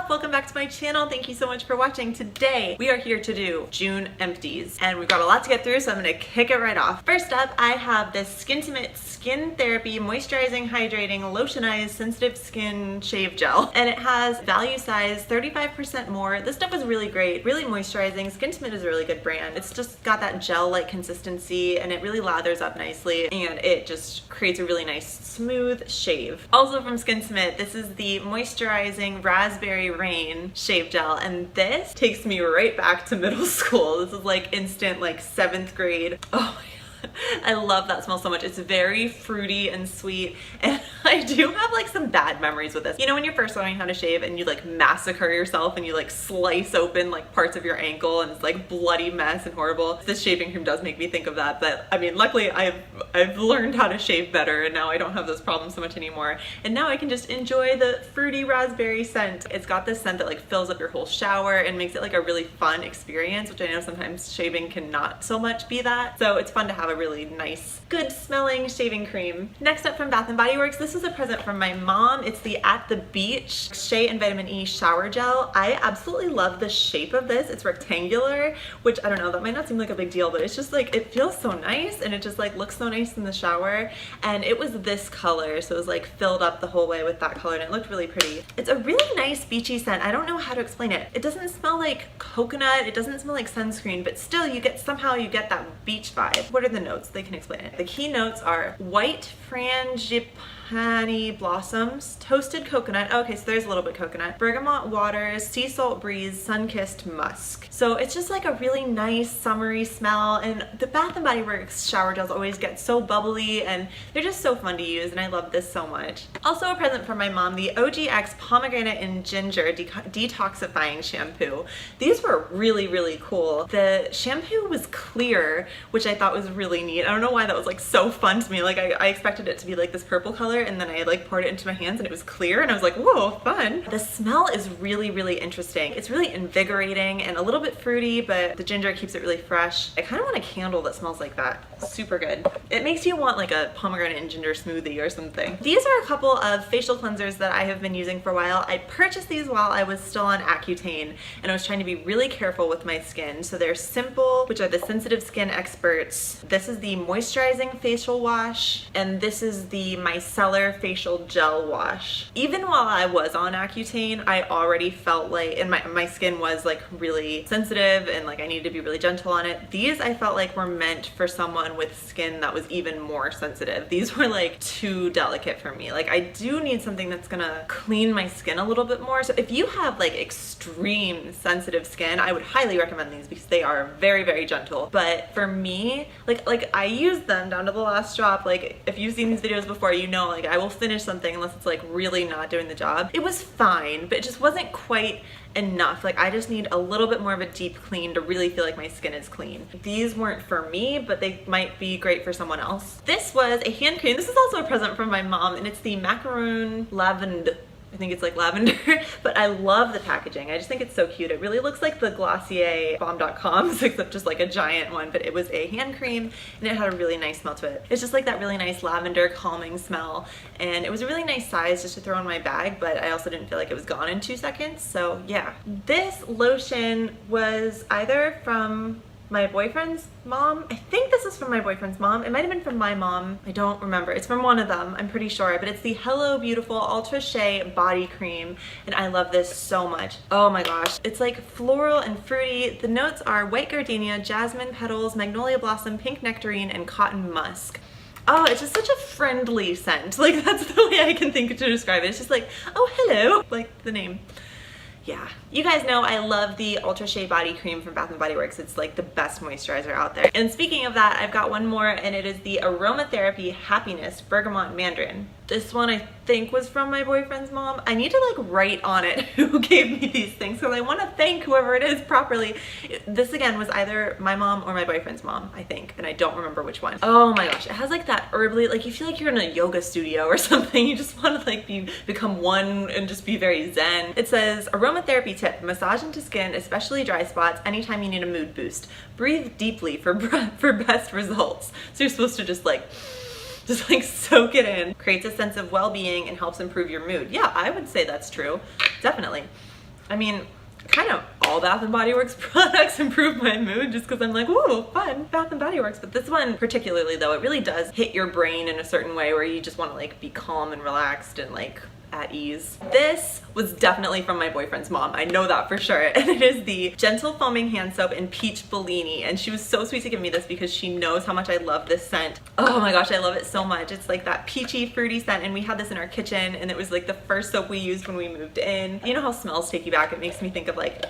Welcome back to my channel. Thank you so much for watching. Today we are here to do June empties and we've got a lot to get through, so I'm gonna kick it right off. First up, I have this Skintimate Skin Therapy Moisturizing, Hydrating, Lotionized Sensitive Skin Shave Gel, and it has value size 35% more. This stuff is really great, really moisturizing. Skintimate is a really good brand. It's just got that gel-like consistency and it really lathers up nicely and it just creates a really nice smooth shave. Also from Skintimate, this is the Moisturizing Raspberry Rain Shave Gel, and this takes me right back to middle school. This is like instant, like 7th grade. Oh my God. I love that smell so much. It's very fruity and sweet, and I do have like some bad memories with this. You know when you're first learning how to shave and you like massacre yourself and you like slice open like parts of your ankle and it's like bloody mess and horrible? This shaving cream does make me think of that, but I mean luckily I've learned how to shave better and now I don't have those problems so much anymore, and now I can just enjoy the fruity raspberry scent. It's got this scent that like fills up your whole shower and makes it like a really fun experience, which I know sometimes shaving can not so much be that, so it's fun to have a really nice, good smelling shaving cream. Next up from Bath & Body Works, this was a present from my mom. It's the At the Beach Shea and Vitamin E Shower Gel. I absolutely love the shape of this. It's rectangular, which I don't know, that might not seem like a big deal, but it's just like, it feels so nice and it just like looks so nice in the shower. And it was this color, so it was like filled up the whole way with that color and it looked really pretty. It's a really nice beachy scent. I don't know how to explain it. It doesn't smell like coconut, it doesn't smell like sunscreen, but still you get, somehow you get that beach vibe. What are the notes? They can explain it. The key notes are white frangipani blossoms, toasted coconut, okay, so there's a little bit coconut, bergamot waters, sea salt breeze, sun-kissed musk. So it's just like a really nice summery smell, and the Bath & Body Works shower gels always get so bubbly and they're just so fun to use, and I love this so much. Also a present from my mom, the OGX Pomegranate and Ginger Detoxifying Shampoo. These were really, really cool. The shampoo was clear, which I thought was really neat. I don't know why that was like so fun to me. Like I expected it to be like this purple color, and then I like poured it into my hands and it was clear and I was like, whoa, fun. The smell is really, really interesting. It's really invigorating and a little bit fruity, but the ginger keeps it really fresh. I kind of want a candle that smells like that. Super good. It makes you want like a pomegranate and ginger smoothie or something. These are a couple of facial cleansers that I have been using for a while. I purchased these while I was still on Accutane and I was trying to be really careful with my skin. So they're Simple, which are the Sensitive Skin Experts. This is the Moisturizing Facial Wash, and this is the Micellar Facial Gel Wash. Even while I was on Accutane, I already felt like, and my skin was like really sensitive and like I needed to be really gentle on it. These I felt like were meant for someone with skin that was even more sensitive. These were like too delicate for me. Like I do need something that's gonna clean my skin a little bit more. So if you have like extreme sensitive skin, I would highly recommend these because they are very, very gentle. But for me, like I use them down to the last drop. Like if you've seen these videos before, you know like I will finish something unless it's like really not doing the job. It was fine, but it just wasn't quite enough. Like I just need a little bit more of a deep clean to really feel like my skin is clean. These weren't for me, but they might be great for someone else. This was a hand cream. This is also a present from my mom, and it's the Macaroon Lavender. I think it's like lavender, but I love the packaging. I just think it's so cute. It really looks like the Glossier Bomb.com, except just like a giant one, but it was a hand cream and it had a really nice smell to it. It's just like that really nice lavender calming smell, and it was a really nice size just to throw in my bag, but I also didn't feel like it was gone in 2 seconds, so yeah. This lotion was either from my boyfriend's mom. I think this is from my boyfriend's mom. It might have been from my mom. I don't remember. It's from one of them, I'm pretty sure, but it's the Hello Beautiful Ultra Shea Body Cream, and I love this so much. Oh my gosh. It's like floral and fruity. The notes are white gardenia, jasmine petals, magnolia blossom, pink nectarine, and cotton musk. Oh, it's just such a friendly scent. Like that's the way I can think to describe it. It's just like, oh, hello, like the name. Yeah, you guys know I love the Ultra Shea Body Cream from Bath & Body Works. It's like the best moisturizer out there. And speaking of that, I've got one more, and it is the Aromatherapy Happiness Bergamot Mandarin. This one I think was from my boyfriend's mom. I need to like write on it who gave me these things because I want to thank whoever it is properly. This again was either my mom or my boyfriend's mom, I think, and I don't remember which one. Oh my gosh, it has like that herbally, like you feel like you're in a yoga studio or something. You just want to like become one and just be very zen. It says aromatherapy tip, massage into skin, especially dry spots, anytime you need a mood boost. Breathe deeply for best results. So you're supposed to just like soak it in. Creates a sense of well-being and helps improve your mood. Yeah, I would say that's true. Definitely. I mean, kind of all Bath & Body Works products improve my mood just because I'm like, ooh, fun, Bath & Body Works. But this one particularly though, it really does hit your brain in a certain way where you just want to like be calm and relaxed and like at ease. This was definitely from my boyfriend's mom. I know that for sure. And it is the Gentle Foaming Hand Soap in Peach Bellini. And she was so sweet to give me this because she knows how much I love this scent. Oh my gosh, I love it so much. It's like that peachy, fruity scent. And we had this in our kitchen and it was like the first soap we used when we moved in. You know how smells take you back? It makes me think of like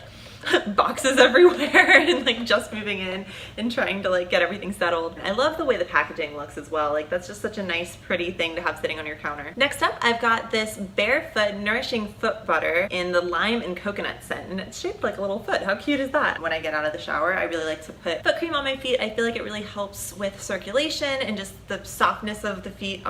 boxes everywhere and like just moving in and trying to like get everything settled. I love the way the packaging looks as well. Like that's just such a nice pretty thing to have sitting on your counter. Next up, I've got this Barefoot Nourishing Foot Butter in the lime and coconut scent, and it's shaped like a little foot. How cute is that? When I get out of the shower, I really like to put foot cream on my feet. I feel like it really helps with circulation and just the softness of the feet.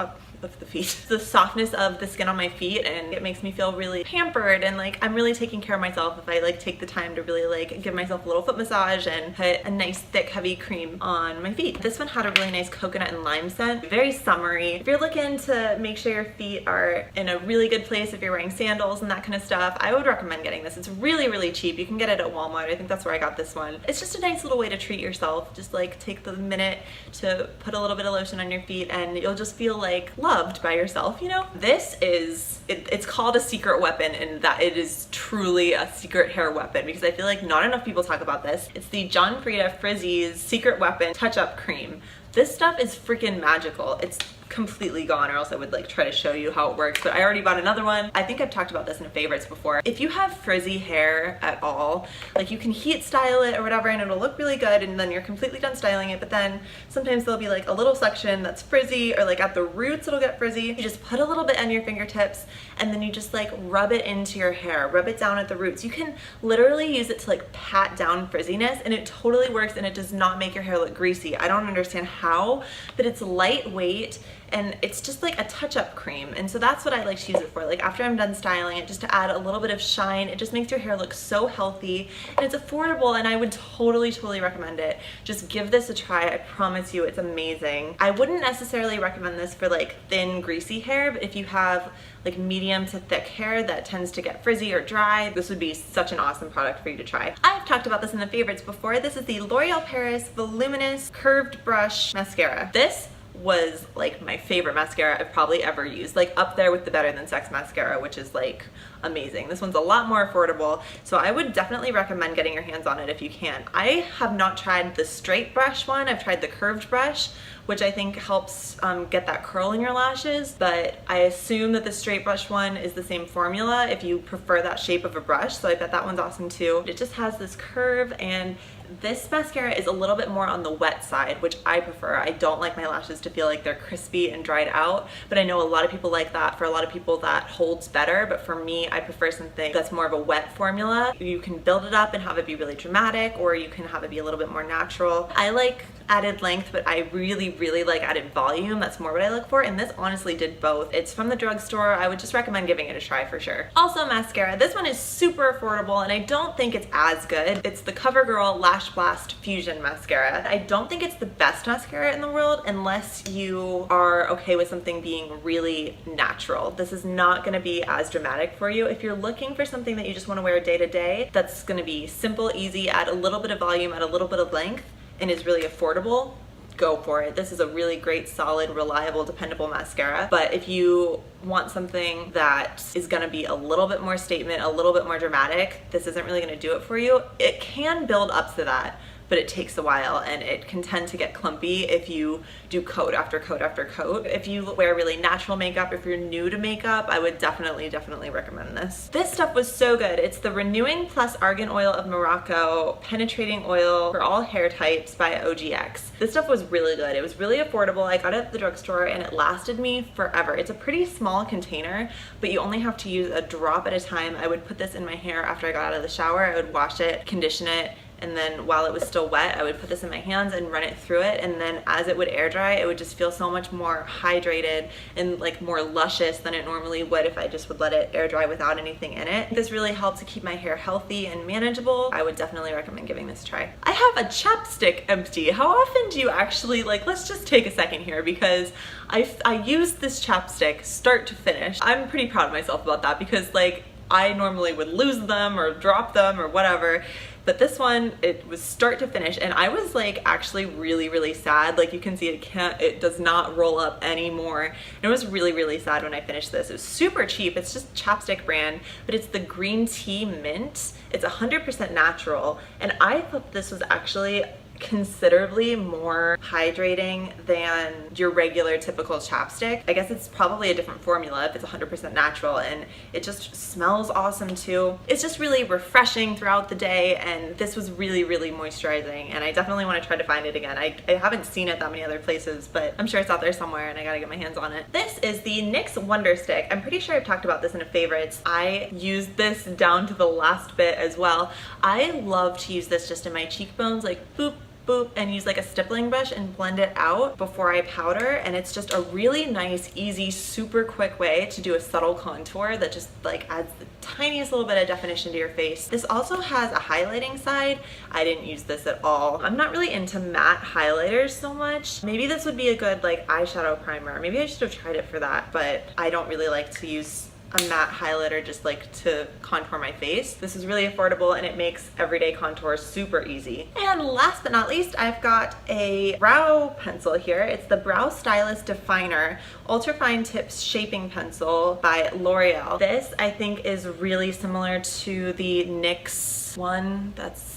The softness of the skin on my feet, and it makes me feel really pampered and like I'm really taking care of myself if I like take the time to really like give myself a little foot massage and put a nice thick heavy cream on my feet. This one had a really nice coconut and lime scent, very summery. If you're looking to make sure your feet are in a really good place, if you're wearing sandals and that kind of stuff, I would recommend getting this. It's really cheap. You can get it at Walmart. I think that's where I got this one. It's just a nice little way to treat yourself. Just like take the minute to put a little bit of lotion on your feet and you'll just feel like loved by yourself, you know? This is, it's called a secret weapon, and that it is truly a secret hair weapon because I feel like not enough people talk about this. It's the John Frieda Frizzy's Secret Weapon Touch-Up Cream. This stuff is freaking magical. It's completely gone or else I would like try to show you how it works, but I already bought another one. I think I've talked about this in favorites before. If you have frizzy hair at all, like you can heat style it or whatever and it'll look really good and then you're completely done styling it, but then sometimes there'll be like a little section that's frizzy or like at the roots it'll get frizzy. You just put a little bit on your fingertips and then you just like rub it into your hair, rub it down at the roots. You can literally use it to like pat down frizziness and it totally works and it does not make your hair look greasy. I don't understand how, but it's lightweight and it's just like a touch-up cream, and so that's what I like to use it for. Like after I'm done styling it, just to add a little bit of shine. It just makes your hair look so healthy and it's affordable, and I would totally recommend it. Just give this a try. I promise you it's amazing. I wouldn't necessarily recommend this for like thin greasy hair, but if you have like medium to thick hair that tends to get frizzy or dry, this would be such an awesome product for you to try. I've talked about this in the favorites before. This is the L'Oreal Paris Voluminous Curved Brush Mascara. This was like my favorite mascara I've probably ever used, like up there with the Better Than Sex mascara, which is like amazing. This one's a lot more affordable, so I would definitely recommend getting your hands on it if you can. I have not tried the straight brush one. I've tried the curved brush, which I think helps get that curl in your lashes, but I assume that the straight brush one is the same formula if you prefer that shape of a brush, so I bet that one's awesome too. It just has this curve, and this mascara is a little bit more on the wet side, which I prefer. I don't like my lashes to feel like they're crispy and dried out, but I know a lot of people like that. For a lot of people that holds better, but for me, I prefer something that's more of a wet formula. You can build it up and have it be really dramatic, or you can have it be a little bit more natural. I like added length, but I really like added volume. That's more what I look for, and this honestly did both. It's from the drugstore. I would just recommend giving it a try for sure. Also mascara. This one is super affordable, and I don't think it's as good. It's the CoverGirl Lash Blast Fusion Mascara. I don't think it's the best mascara in the world unless you are okay with something being really natural. This is not gonna be as dramatic for you. If you're looking for something that you just wanna wear day to day, that's gonna be simple, easy, add a little bit of volume, add a little bit of length, and is really affordable, go for it. This is a really great, solid, reliable, dependable mascara. But if you want something that is gonna be a little bit more statement, a little bit more dramatic, this isn't really gonna do it for you. It can build up to that, but it takes a while and it can tend to get clumpy if you do coat after coat after coat. If you wear really natural makeup, if you're new to makeup, I would definitely recommend this. This stuff was so good. It's the Renewing Plus Argan Oil of Morocco Penetrating Oil for All Hair Types by OGX. This stuff was really good. It was really affordable. I got it at the drugstore and it lasted me forever. It's a pretty small container, but you only have to use a drop at a time. I would put this in my hair after I got out of the shower. I would wash it, condition it, and then while it was still wet, I would put this in my hands and run it through it, and then as it would air dry, it would just feel so much more hydrated and like more luscious than it normally would if I just would let it air dry without anything in it. This really helped to keep my hair healthy and manageable. I would definitely recommend giving this a try. I have a chapstick empty. How often do you actually, like, let's just take a second here because I used this chapstick start to finish. I'm pretty proud of myself about that because like I normally would lose them or drop them or whatever. But this one, it was start to finish, and I was like actually really sad. Like you can see it does not roll up anymore. And it was really sad when I finished this. It was super cheap. It's just chapstick brand, but it's the green tea mint. It's 100% natural, and I thought this was actually considerably more hydrating than your regular typical chapstick. I guess it's probably a different formula if it's 100% natural, and it just smells awesome too. It's just really refreshing throughout the day, and this was really moisturizing, and I definitely want to try to find it again. I haven't seen it that many other places, but I'm sure it's out there somewhere and I gotta get my hands on it. This is the NYX Wonder Stick. I'm pretty sure I've talked about this in a favorites. I used this down to the last bit as well. I love to use this just in my cheekbones, like boop, boop, and use like a stippling brush and blend it out before I powder, and it's just a really nice, easy, super quick way to do a subtle contour that just like adds the tiniest little bit of definition to your face. This also has a highlighting side. I didn't use this at all. I'm not really into matte highlighters so much. Maybe this would be a good like eyeshadow primer. Maybe I should have tried it for that, but I don't really like to use a matte highlighter just like to contour my face. This is really affordable, and it makes everyday contour super easy. And last but not least, I've got a brow pencil here. It's the Brow Stylist Definer Ultra Fine Tips Shaping Pencil by L'Oreal. This I think is really similar to the NYX one that's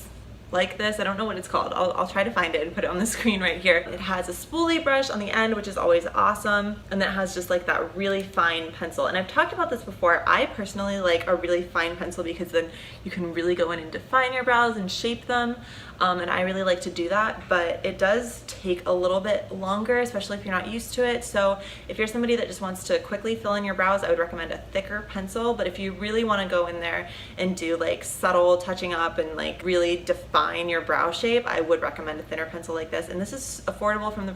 like this. I don't know what it's called. I'll try to find it and put it on the screen right here. It has a spoolie brush on the end, which is always awesome, and then it has just like that really fine pencil. And I've talked about this before. I personally like a really fine pencil because then you can really go in and define your brows and shape them, and I really like to do that, but it does take a little bit longer, especially if you're not used to it. So if you're somebody that just wants to quickly fill in your brows, I would recommend a thicker pencil. But if you really want to go in there and do like subtle touching up and like really define your brow shape, I would recommend a thinner pencil like this. And this is affordable from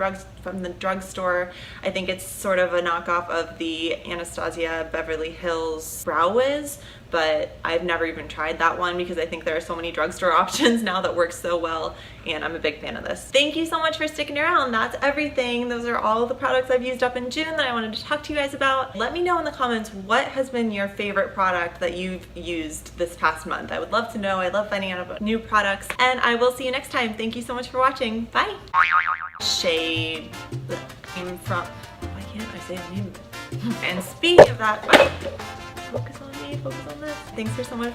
the drugstore. I think it's sort of a knockoff of the Anastasia Beverly Hills Brow Wiz, but I've never even tried that one because I think there are so many drugstore options now that work so well, and I'm a big fan of this. Thank you so much for sticking around. That's everything. Those are all the products I've used up in June that I wanted to talk to you guys about. Let me know in the comments what has been your favorite product that you've used this past month. I would love to know. I love finding out about new products, and I will see you next time. Thank you so much for watching. Bye. Shade came from, why can't I say the name of it? And speaking of that, focus on me, focus on this. Thanks for so much.